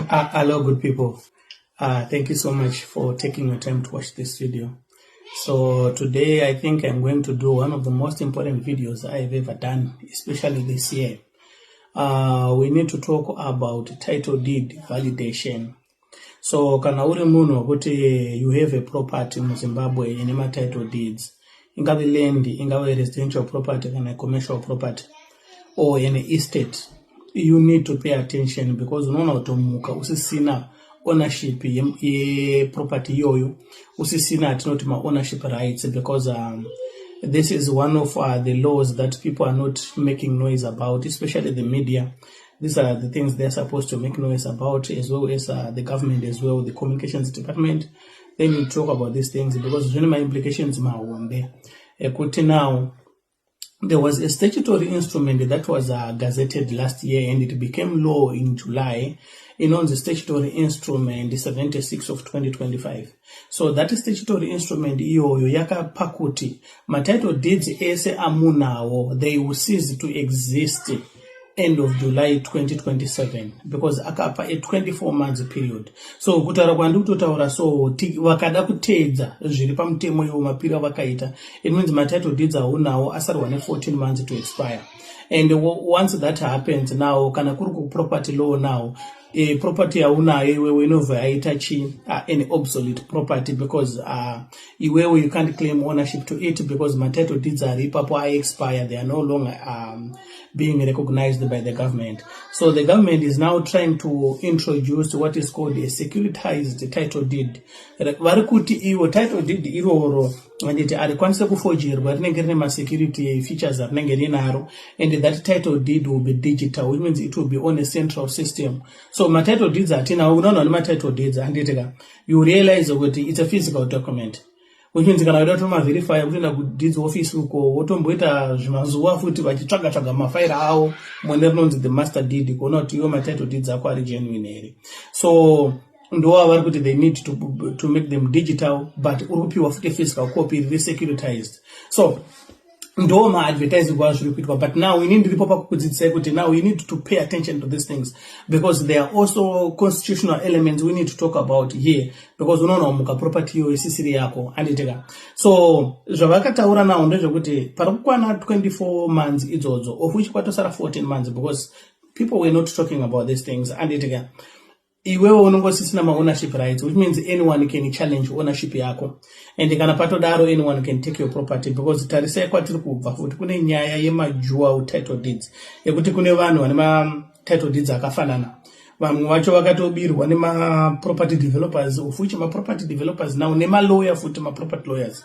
Hello, good people. Thank you so much for taking your time to watch this video. So today I think I'm going to do one of the most important videos I've ever done, especially this year. We need to talk about title deed validation. So kana uri munhu wekuti you have a property in Zimbabwe ine title deeds, ingave land, ingave residential property kana commercial property or an estate, you need to pay attention because unoona kutomuka usisina ownership property yoyo, usisina atinoti ownership rights, because this is one of the laws that people are not making noise about, especially the media. These are the things they're supposed to make noise about, as well as the government, as well, the communications department. They need to talk about these things because there's my implications there. Now, there was a statutory instrument that was gazetted last year and it became law in July. The statutory instrument 76 of 2025. So that statutory instrument iyoyo yakapakuti title deeds ese amunawo, they will cease to exist end of July 2027 because akapa a 24 months period. So kutaura kwandi kutotaura so vakada kuteedza zviri pamutemo iwo mapira vakaita, it means title deeds aunawo asarwa ne 14 months to expire. And once that happens, now kana kuri property law now, property aunayo iwewe inobva yaita an obsolete property because iwewe you can't claim ownership to it because title deeds are ipapo expire, they are no longer being recognized by the government. So the government is now trying to introduce what is called a securitized title deed. Varikuti iwo title deed iroro vanditi arikwanisa kuforgerwa rinenge rine masecurity features arinenge rinaro, and that title deed will be digital, which means it will be on a central system. So title deeds atina unoona title deeds anditika you realize that it's a physical document, which means kana uda to verify kuenda ku deeds office uko wotomboita zvimazuva futi vachitsvaga mafaira awo mwende rinonzi the master deed kuona kuti iwo title deeds ako ari genuine here. So ndowa vari they need to make them digital, but urupiwa futi physical copy re securitized. So ndo advertising was repeatable, but now we need to now we need to pay attention to these things because there are also constitutional elements we need to talk about here, because unoona muka property yo isisiri yako anditeka. So zvavakataura now ndezvekuti parikukwana 24 months idzodzo, of which kwatosara 14 months because people were not talking about these things anditeka. Iwewe unongosisina ownership rights, which means anyone can challenge ownership yako, and kana patodaro anyone can take your property, because tarisai kwatiri kubva futi kune nyaya yemadual title deeds yekuti kune vanhu vane title deeds akafanana, vamwe vacho vakatobirwa property developers, of which property developers now lawyer futi property lawyers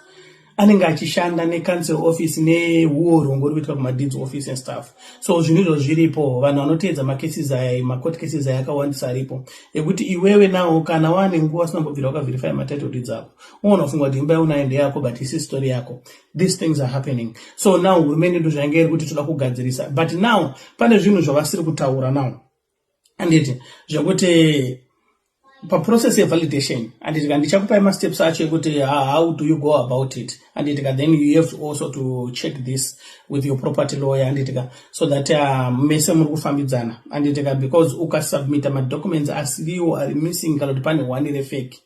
anenge achishanda council office neuorongo uri kuitwa deeds office and stuff. So zvinhu zviripo, vanhu vanoteedza macases aya, court cases aya akawandisa aripo ekuti iwewe nawo kana wane nguva usingambobvira wakaverify title deeds ako unoona kufunga kuti imba unaende yako but isi story yako. These things are happening. So now hurumende ndozvainge iri kuti toda kugadzirisa, but now pane zvinhu zvavasiri kutaura now anditi zvekuti process of validation, and it can be steps actually how do you go about it, and then you have also to check this with your property lawyer and so that and because uka submit my documents as you are missing one fake,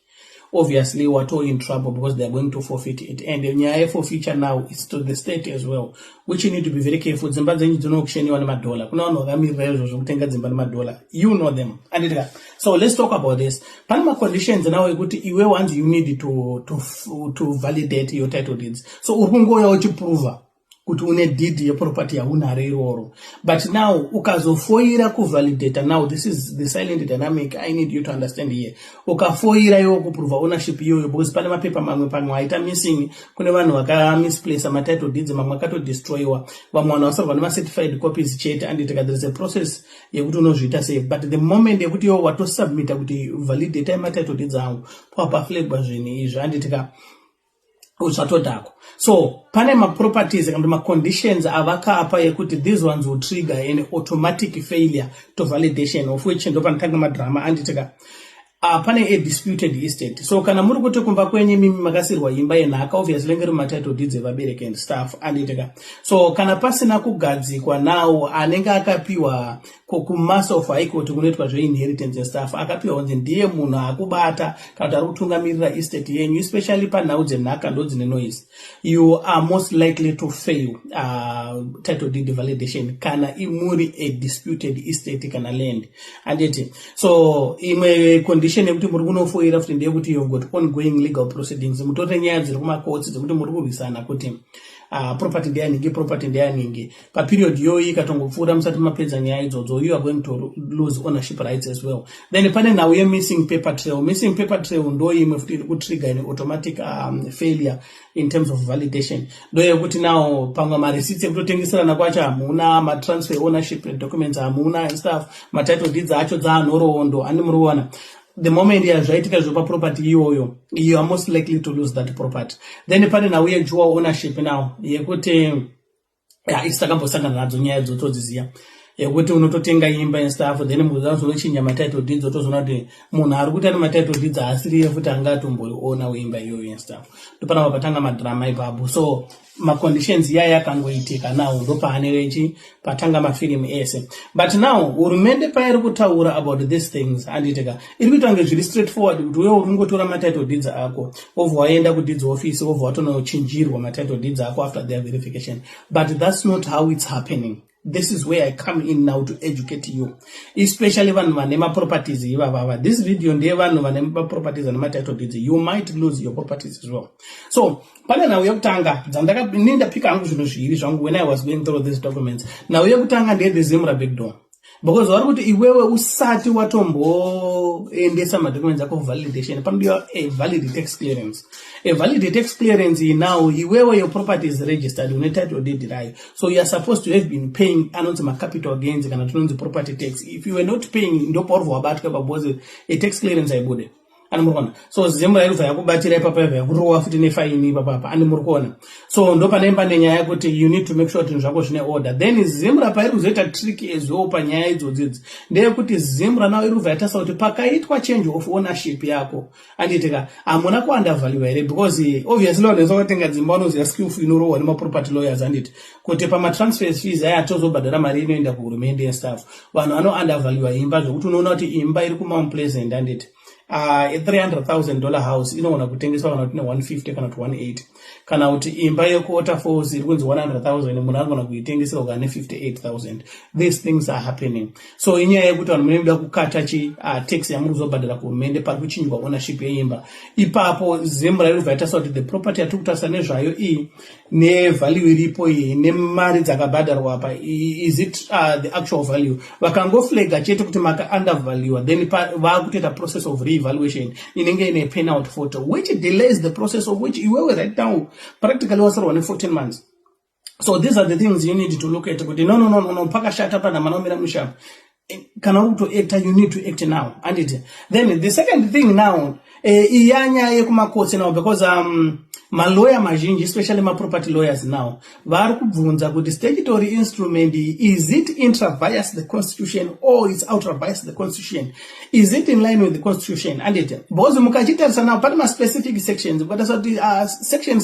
obviously we're all in trouble because they're going to forfeit it, and the nyaya forfeiture now is to the state as well, which you need to be very careful. Zimba zenyu dzinokusheniwa $1 kuno vamirira zvokutenga dzimba $1, you know them. And so let's talk about this. Panama conditions now ekuti iwe once you need to validate your title deeds, so urungoya uchiprova kuti une deed yeproperty yaunaro iroro, but now ukazofoira kuvalidate, now this is the silent dynamic I need you to understand here. Ukafoira iwo kuprova ownership iyoyo because pane mapepa pamwe aita missing, kune vanhu vakamisplace title deeds, mamwe akatodestroyiwa, vamwe vanhu vasarwa nemacertified copies chete, and there is a process yekuti unozviita sei, but the moment yekuti iwo watosubmita kuti validate title deeds angu papaflagwa zvinhu izvi anditika uzvatodhako. So pane properties and conditions avakapa yekuti these ones will trigger an automatic failure to validation, of which ndopanotanga madrama anditika pane a disputed estate. So kana muri kuti kumba kwenye mimi makasirwa imba yenhaka, obviously ngeri title deeds evabereki and stuff anditeka. So kana pasina kugadzikwa nawo anenge akapiwa kumaster of high court kunoitwa zve-inheritance stuff akapiwa kunzi ndiye munhu akubata kana kuti ari kutungamirira estate yenyu, especially panhau dzenhaka ndo dzine noise. You are most likely to fail title deed validation kana muri a disputed estate kana land. Anditi so imwe condition yekuti muri kunofoira futi ndeyekuti you've got ongoing legal proceedings, mutore nyaya dziri kumacourts dzekuti muri kurwisana kuti property ndeyaningi paperiod yoyi ikatongopfuura musati mapedza nyaya idzodzo, you are going to lose ownership rights as well. Then pane nhau ye-missing paper trail. Missing paper trail ndo imwe futi iri kutrigger an automatic failure in terms of validation. Ndo yekuti now pamwe mareceipts ekutotengeserana kwacho hamuna, matransfer ownership documents hamuna and stuff, matitle deeds acho dzaanhoroondo ani muriona. The moment yazvaitika zvopa property iyoyo, you are most likely to lose that property. Then pane nhau ye-dual ownership now yekuti isitakambosangana nadzo nyaya dzotodziziya yekuti unototenga imba and stuff, then muzanozonochinja matitle deeds otozoona kuti munhu ari kuti ane matitle deeds asiriye futi angatomboriona weimba iyoyo and stuff. Ndopanapa patanga madrama ipapo. So maconditions iya yakangoitika now ndopaane patanga mafilimu ese. But now hurumende pairi kutaura about these things anditika iri kuita kunge zviri straightforward kuti wewe uri kungotora matitle deeds ako obva waenda kudeeds office obva watonochinjirwa matitle deeds ako after their verification. But that's not how it's happening. This is where I come in now to educate you, especially vanhu vane properties ivava. This video ndeye vanhu vane properties and title deeds. You might lose your properties as well. So pane nhau yekutanga ndakapika hangu zvinhu zviviri zvangu when I was going through these documents. Nhau yekutanga ndeye the Zimra big door, because vari kuti iwewe usati watomboendesa madocuments ako validation panodiwa a valid tax clearance. A valid tax clearance now iwewe your property is registered une title deed rayo, so you are supposed to have been paying anonzi capital gains kana tinonzi property tax. If you were not paying ndopaurwa wabatwa pabozi a tax clearance aibude animurikona. So Zimra irubva yakubatira ipapa yabva yakurowa futi nefaini ipapa animurikona. So ndopanaimba nenyaya yekuti you need to make sure kuti zvako zvine order. Then Zimra pairi kuzoita trick as well panyaya idzodzidzi ndeyekuti Zimra nawo irubva yatasa kuti pakaitwa change of ownership yako anditika hamuna kuundervalue here, because obviously vanhu vakatenga dzimba vanoziva skillful inorohwa nemaproperty lawyers anditi kuti pamatransfer fees aya atozobhadhara mari inoenda kuhurumende and stuff, vanhu vanoundervalue imba zvokuti unoona kuti imba iri kuMount Pleasant anditi a $300,000 house inoona kutengeswa kana kuti 150 kana kuti 180, kana kuti imba yeQuarterforce iri kunzi 100,000 munhu anogona kuitengesera kana 58,000. These things are happening. So inyaya yekuti vanhu munoda kukata tax yamuri kuzobhadhara kuhurumende pari kuchinjwa ownership yeimba. Ipapo Zimra irubva yatasa kuti the property yatiri kutarisa nezvayo iyi nevalue iripo iyi nemari dzakabhadharwa apa, is it the actual value? Vakangoflaga chete kuti maka undervalue, then vakutoita process of evaluation inenge ine penalty photo, which delays the process of which iwewe right now practically wasarwa ne 14 months. So these are the things you need to look at. No, pakashata pana manomira musha kana uri kutoacta, you need to act now. And then the second thing now iyanya yekumacourts now, because malawyer mazhinji, especially property lawyers now, vari kubvunza kuti statutory instrument, is it intra-bias the constitution or is outra-bias the constitution? Is it in line with the constitution? And because mukachitarisa now pane specific sections, but section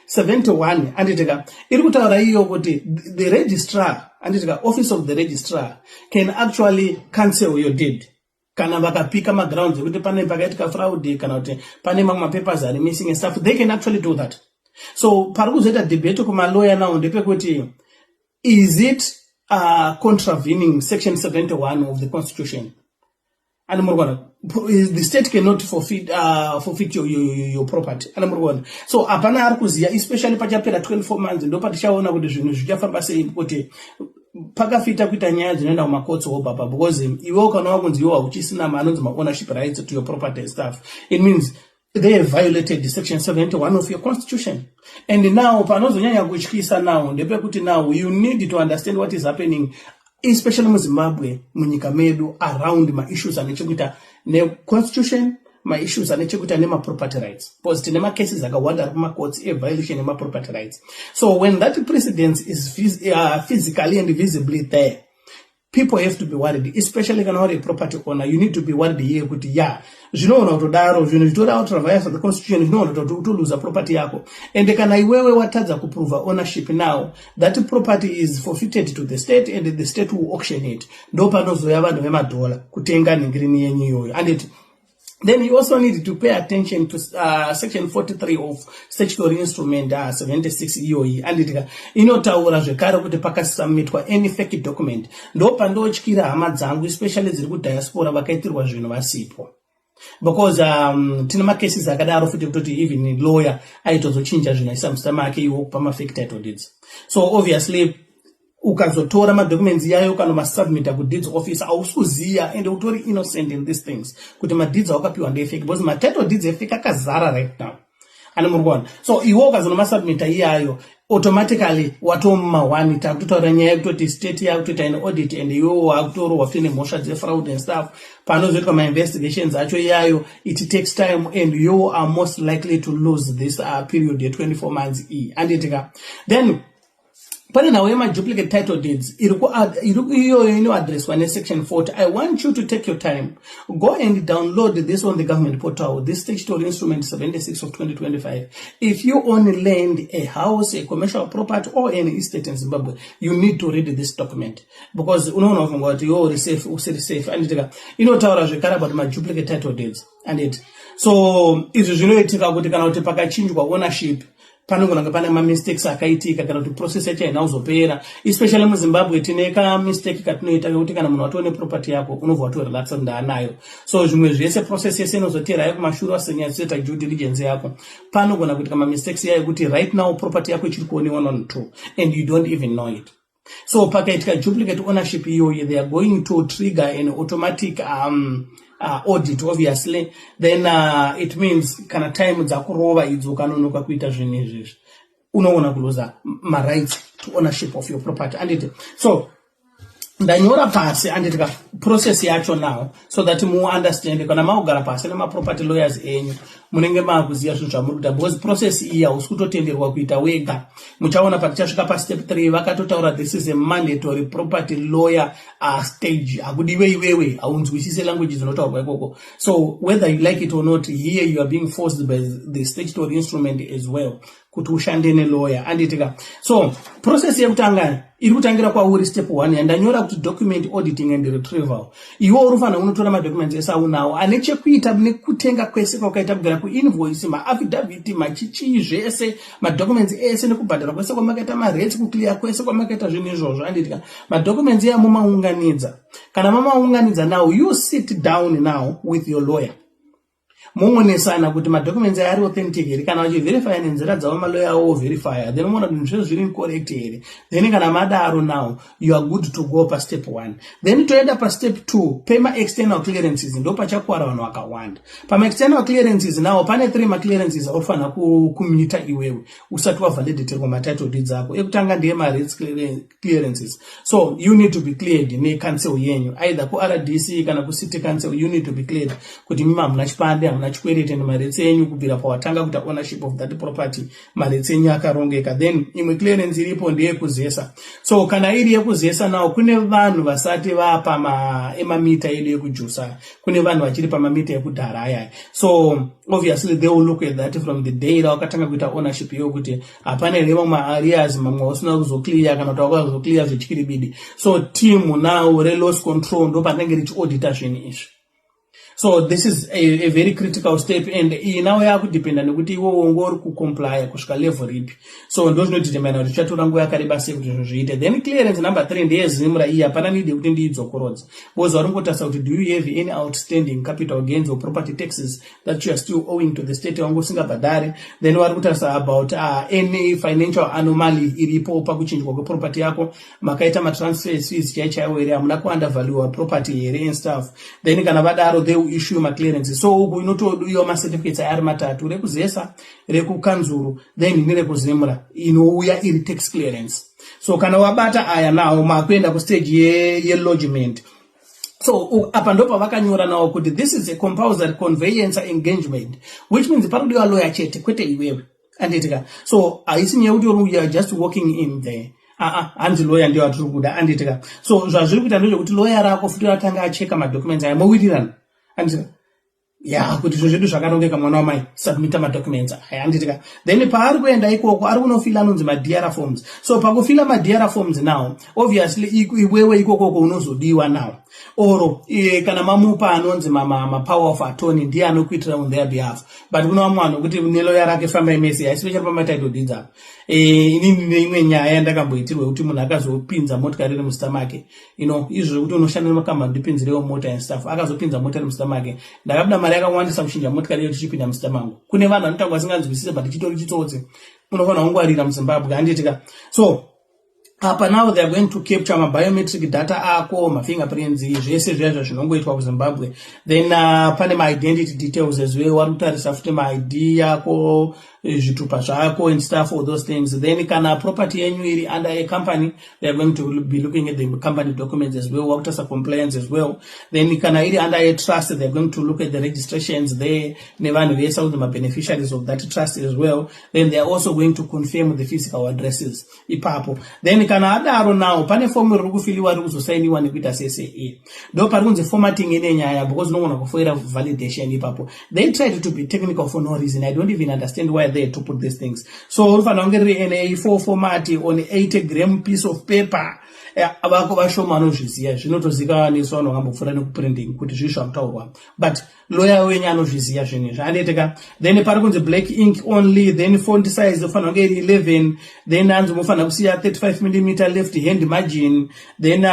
71 anditika iri kutaura iyo kuti the registrar anditika office of the registrar can actually cancel your deed kana vakapika magrounds ekuti pane pakaitika fraud kana kuti pane mamwe mapapers are missing and stuff. They can actually do that. So pari kuzoita debate kumalawyer now ndepekuti is it contravening section 71 of the constitution? And the state cannot forfeit your property. And so apana ari kuziya, especially pachapera 24 months ndo patichaona kuti zvinhu zvichafamba sei, kuti pakafita kuita nyaya dzinoenda kumacourts obaba, because iwe kana wakunzi iwe hauchisina anonzi ownership rights to your property and stuff, it means they have violated section 71 of your constitution. And now panozonyanya kutyisa now ndepekuti now you need to understand what is happening, especially mu Zimbabwe, munyika medu, around my issues anechekuita ne constitution, my issues anechekuita nema property rights, because tinema cases akawanda kumacourts a violation of property rights. So when that precedence is physically and visibly there, people have to be worried, especially kana uri property owner. You need to be worried here kuti yeah, zvinoona kutodaro zvinhu zvitora out of the constitution zvinoona kuti utoluza property yako, and kana iwewe watadza kuprove ownership now, that property is forfeited to the state and the state will auction it. Ndo panozoya vanhu vemadhola kutenga nhingirini yenyu iyoyo. And then you also need to pay attention to section 43 of statutory instrument 76 EOE, and inotaura zvekare kuti pakasubmitwa any fake document ndo pandotyira hama dzangu especially dziri kudiaspora vakaitirwa zvinhu vasipo, because tina macases akadaro futi kutoti even lawyer aitozochinja zvinhu aisa musama ake iwo pama-fake title deeds. So obviously ukazotora madocuments yayo kana masubmita kudeeds office ausuziya and utori innocent in these things kuti madeeds awakapiwa ndefake, because matitle deeds efake akazara right now ani murikuona. So iwo ukazonomasubmita iyayo automatically watomumahwani takutotaura nyaya yekutoti state yakutoita an audit and iwo wakutorwa futi nemhosva dzefraud and stuff panozoitwa ma-investigations acho iyayo, it takes time and you are most likely to lose this period ye 24 months anditika. Then pane nawo yema-duplicate title deeds iyoyo inoadresswa nesection 40. I want you to take your time, go and download this on the government portal, this statutory instrument 76 of 2025. If you own land, a house, a commercial property or any estate in Zimbabwe, you need to read this document, because unoona kuti you usiri safe and inotaura zvekare about ma-duplicate title deeds and it. So izvi zvinoitika kuti kana kuti pakachinjwa ownership panogona pane ma-mistakes akaitika kana kuti process yacho haina kuzopera, especially muZimbabwe tine ka-mistake katinoita kuti kana munhu watoone property yako unobva watorelaxa ndaanayo. So zvimwe zvese process yese inozotera yekumashure wasenyatsoita due diligence yako panogona kuitika ma-mistakes yayo kuti right now property yako ichiri kuonewa 1 or 2 and you don't even know it. So pakaitika duplicate ownership iyoyo, they are going to trigger an automatic audit obviously. Then it means kana time dzakurova idzo kanonoka kuita zvinhu izvi unoona kuloza ma-rights to ownership of your property and it. So ndanyora pasi anditika process yacho now so that mu understand kana maugara pasi nema-property lawyers enyu munenge maakuziya zvinhu zvamuri kuita, because process iyi hausi kutotenderwa kuita wega. Muchaona patichasvika pastep 3 vakatotaura this is a mandatory property lawyer stage. Hakudiwe iwewe haunzwisise language dzinotaurwa ikoko. So whether you like it or not, here you are being forced by the statutory instrument as well kuti ushande nelawyer anditika. So process yekutanga iri kutangira kwauri step 1 yandanyora kuti document auditing and retrieval. Iwo urufana unotora madocuments ese aunawo ane chekuita nekutenga kwese kwakaita kugara kuinvoice, maaffidavit, machichi zvese, madocuments ese nekubhadhara kwese kwamakaita ma-rates, kuclear kwese kwamakaita zvinhu izvozvo anditika. Madocuments aya mumaunganidza. Kana mamaunganidza now, you sit down now with your lawyer. Mungonesana kuti madocuments aya ari authentic here, kana vachiverify nenzira dzavo malawyer awo verify, then unoona kuti zvese zviri incorrect here. Then kana madaro now, you are good to go pa step 1. Then toenda pa step 2, pay ma external clearances, ndo pachakwara vanhu vakawanda. Pa ma external clearances now pane 3 ma clearances ofana kumita iwewe usati wavalidate kwa title deeds ako. Ekutanga ndiye ma rates clearances. So you need to be cleared ne council yenyu, either ku RDC kana ku city council. You need to be cleared kuti mima muna chipande nachikwerete and maretsi enyu kubvira pawatanga kuita ownership of that property, maretsi enyu akarongeka. Then imwe clearance iripo ndeyekuzesa. So kana iri yekuzesa nawo kune vanhu vasati vapa emamita edu yekujusa, kune vanhu vachiri pamamita ekudhara ayaya. So obviously they will look at that from the day wakatanga kuita ownership iyo kuti hapana ere mamwe areas mamwe usina kuzoclear kana kuti wakazoclear zvichiri bidi. So team now re-loss control ndo panenge richiaudita zvinhu izvi. So this is a very critical step, and now you have to depend on kuti iwo ungori kucomply kusvika level ripi. So ndo zvinodetermine kuti chatora nguva yakareba sei kuti zviite. Then clearance number 3 ndeyezimura iyi hapana need kuti ndiidzokorodza. Because varingotasa kuti do you have any outstanding capital gains or property taxes that you are still owing to the state wangosingabhadhari. Then varikutasa about any financial anomaly iripo pakuchinjwa kweproperty yako, makaita matransfer fees chaichaiwo here, hamuna kuundervalue property here and stuff. Then kana vadaro they issue ma clearances. So uku inotoduwa ma certificates ari matatu, rekuzesa, rekukanzuru, then nerekuzimura inouya iri tax clearance. So kana wabata aya nawo makuenda ku stage ye lodgement. So apa ndo pavakanyora nawo kuti this is a compulsory conveyance engagement, which means parudiwa lawyer chete kwete iwewe anditika. So haisi nyaya kuti you are just walking in there. hanzi lawyer ndio atiri kuda anditika. So zvazviri kuita ndezvekuti lawyer rako futi atanga acheka madocuments aya mowirirana anditika ya kuti izvo zvedu zvakarongeka mwana wamai submita madocuments aya anditika. Then paari kuenda ikoko ari kunofila anonzi madr forms. So pakufila madr forms now obviously iwewe ikokoko unozodiwa now oro kana mamupa anonzi power of attorney ndiye anokuitira on their behalf, but kuno vamwe vanhu kuti nelawyer rake famba imesi especially pamatitle deeds apa. Inini neimwe nyaya yandakamboitirwa kuti munhu akazopinza motikari iri musita make, izvo kuti unoshanda nemakambani ndipinzirewo mota and stuff, akazopinza mota iri musita make, ndakabuda mari yakawandisa kuchinja motikari iyo tichipinda musita mangu. Kune vanhu vanotanga vasinganzwisise but chitori chitsotsi unofanira kungwarira muZimbabwe handitika. So apa now they are going to capture biometric data ako, fingerprints, zvese zvezvo zvinongoitwa kuZimbabwe. Then pane identity details as well, vari kutarisa futi ID yako, zvitupa zvako and stuff, all those things. Then kana property yenyu iri under a company, they are going to be looking at the company documents as well, wakutarisa compliance as well. Then kana iri under a trust, they are going to look at the registrations there, nevanhu vese kuti beneficiaries of that trust as well. Then they are also going to confirm the physical addresses ipapo. Then kana adaro now pane form riri kufiliwa riri kuzosainiwa nekuita CCA, ndo pari kunzi formatting ine nyaya because unogona kufoira validation ipapo. They tried to be technical for no reason. I don't even understand why they to put these things. So unofanira kunge riri in A4 format on 80-gram piece of paper. Avako vashoma anozviziva zvinotozikaniswa vanhu vangambopfuura nekuprinting kuti zvizvo zvakutaurwa, but lawyer wenyu anozviziva zvinhu izvi anditika. Then pari kunzi black ink only, then font size unofanira kunge iri 11, then hanzi unofanira kusiya 35mm left hand margin, then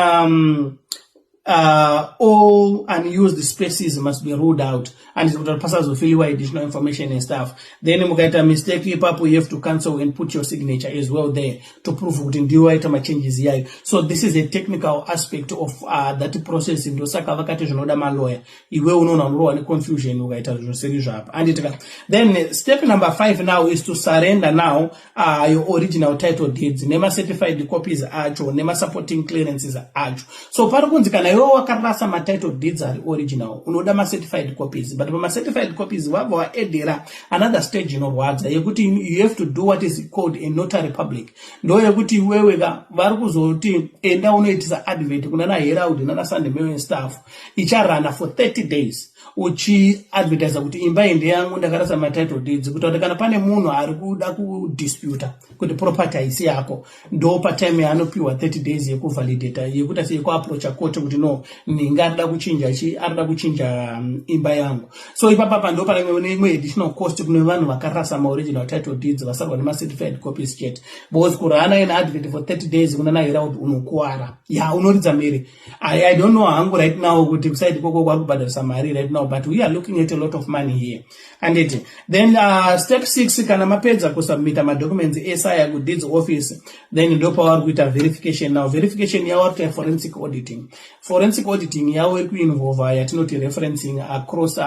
all unused spaces must be ruled out, and it's going to pass additional information and stuff. Then mukaita mistake ipapo, you have to cancel and put your signature as well there to prove kuti ndiwo aita changes here. So this is a technical aspect of that process. Ndo saka vakati zvinoda malawyer, iwe unoona unowa ne confusion ukaita zvoseri zvapa anditika. Then step number 5 now is to surrender now your original title deeds, nema certified copies acho, nema supporting clearances acho. So pari kunzi kana iwe wakarasa matitle deeds ari original unoda certified copies, but certified copies vabva vaedera another stage inorwadza yekuti you have to do what is called a notary public. Ndo yekuti iwewe vari kuzoti enda unoitisa advert kunana Herald nana Sunday Mail staff icharana for 30 days uchi-advertise kuti imba ende yangu ndakarasa matitle deeds, kuti kana pane munhu ari kuda kudisputa kuti property haisi yako, ndo patime anopiwa 30 days yekuvalidata yekuti asiyekuapproacha court kuti no ninga arida kuchinja imba yangu. So ipapa ndo pane imwe additional cost kune vanhu vakarasa original title deeds vasarwa nema-certified copies chete, because kurana in advert for 30 days kunana Herald unokuwara unoridza miri. I don't know hangu right now kuti kuside koko kwari kubhadharisa mari right now, but we are looking at a lot of money here. And then step 6 kana mapedza kusubmita madocuments esaya ku deeds office, then ndo pavari kuita verification. Now verification yawo ari forensic auditing. Forensic auditing yawo iri kuinvolve yatinoti referencing across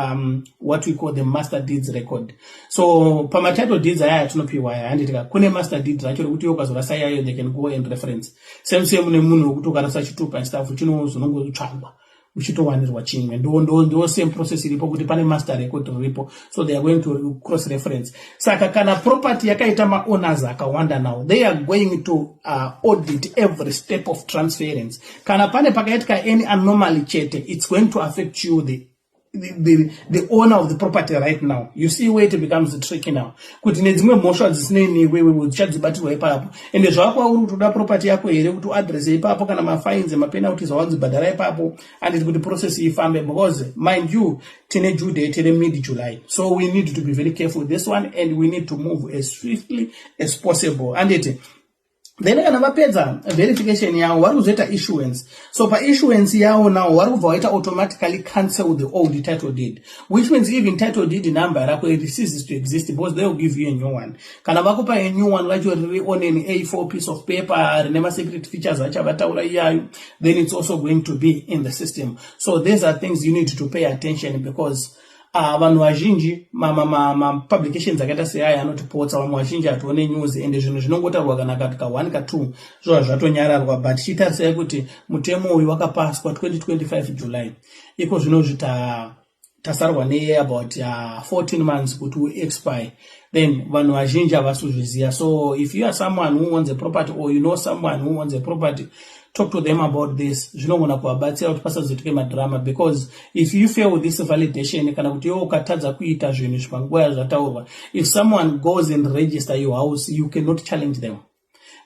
what we call the master deeds record. So pamatitle deeds aya yatinopiwa aya handitika kune master deeds racho rekuti ukazorasa yayo they can go and reference. Same nemunhu wekuti ukarasa chitupa and stuff chinozonongotsvagwa uchitowanirwa chimwe, ndo same process iripo kuti pane master record ripo, so they are going to cross reference. Saka kana property yakaita maowners akawanda now, they are going to audit every step of transference. Kana pane pakaitika any anomaly chete, it's going to affect you, the owner of the property right now. You see where it becomes tricky now. Kuti nedzimwe mhosva dzisinei iwewe dzichadzibatirwa ipapo, ende zvakwa uri kutoda property yako here kuti address ipapo kana mafines mapenalties awanzibhadhara ipapo, and kuti process ifambe, because mind you tine due date mid July, so we need to be very careful with this one and we need to move as swiftly as possible. And then kana vapedza verification yawo vari kuzoita issuance. So issuance yawo now vari kubva vaita automatically cancel the old title deed, which means even title deed number rako it ceases to exist because they will give you a new one. Kana vakupa a new one racho riri on an A4 piece of paper rine secret features acha vataura iyayo, then it's also going to be in the system. So these are things you need to pay attention, because vanhu vazhinji publications akaita seaya anotipotsa, vamwe vazhinji hatione news ende zvinhu zvinongotaurwa kana kati ka1 ka2 zvo zvatonyararwa, but chitarisai kuti mutemo uyu wakapaswa 2025 July, iko zvinozvita tasarwa about 14 months to expire, then vanhu vazhinji havasuzviziva. So if you are someone who wants a property, or you know someone who wants a property, talk to them about this. Zvinogona kuvabatsira kuti pasazoitike madrama, because if you fail with this validation, kana kuti iwe ukatadza kuita zvinhu panguva yazvataurwa, if someone goes and register your house, you cannot challenge them.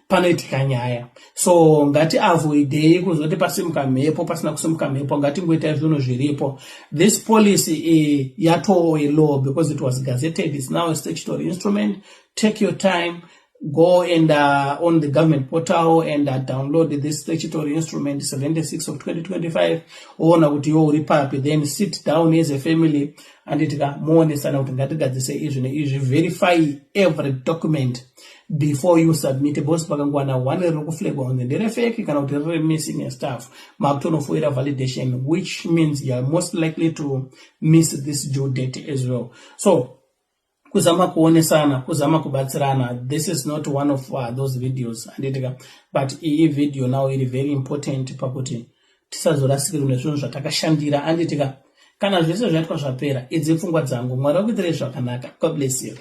Panoitika nyaya. So ngati avoidei kuzoti pasimuka mhepo, pasina kusimuka mhepo, ngatingoita zvinhu zviripo. This policy yatoo a law because it was gazetted. It's now a statutory instrument. Take your time. Go and on the government portal and download this statutory instrument 76 of 2025. Ona kuti yo uri papi, then sit down as a family and muonesana kuti ngatigadzise izvi neizvi. Verify every document before you submit. Boss pakangwana one rokuflegwa on the fake kana kuti riri missing and stuff. Makutonofoira validation, which means you are most likely to miss this due date as well. So kuzama kuonesana, kuzama kubatsirana. This is not one of those videos, but iyi video now is very important pakuti tisazorasikirwa nezvinhu zvatakashandira. Kana zvese zvaitwa zvapera, idzi pfungwa dzangu. Mwari akuitirei zvakanaka. God bless you.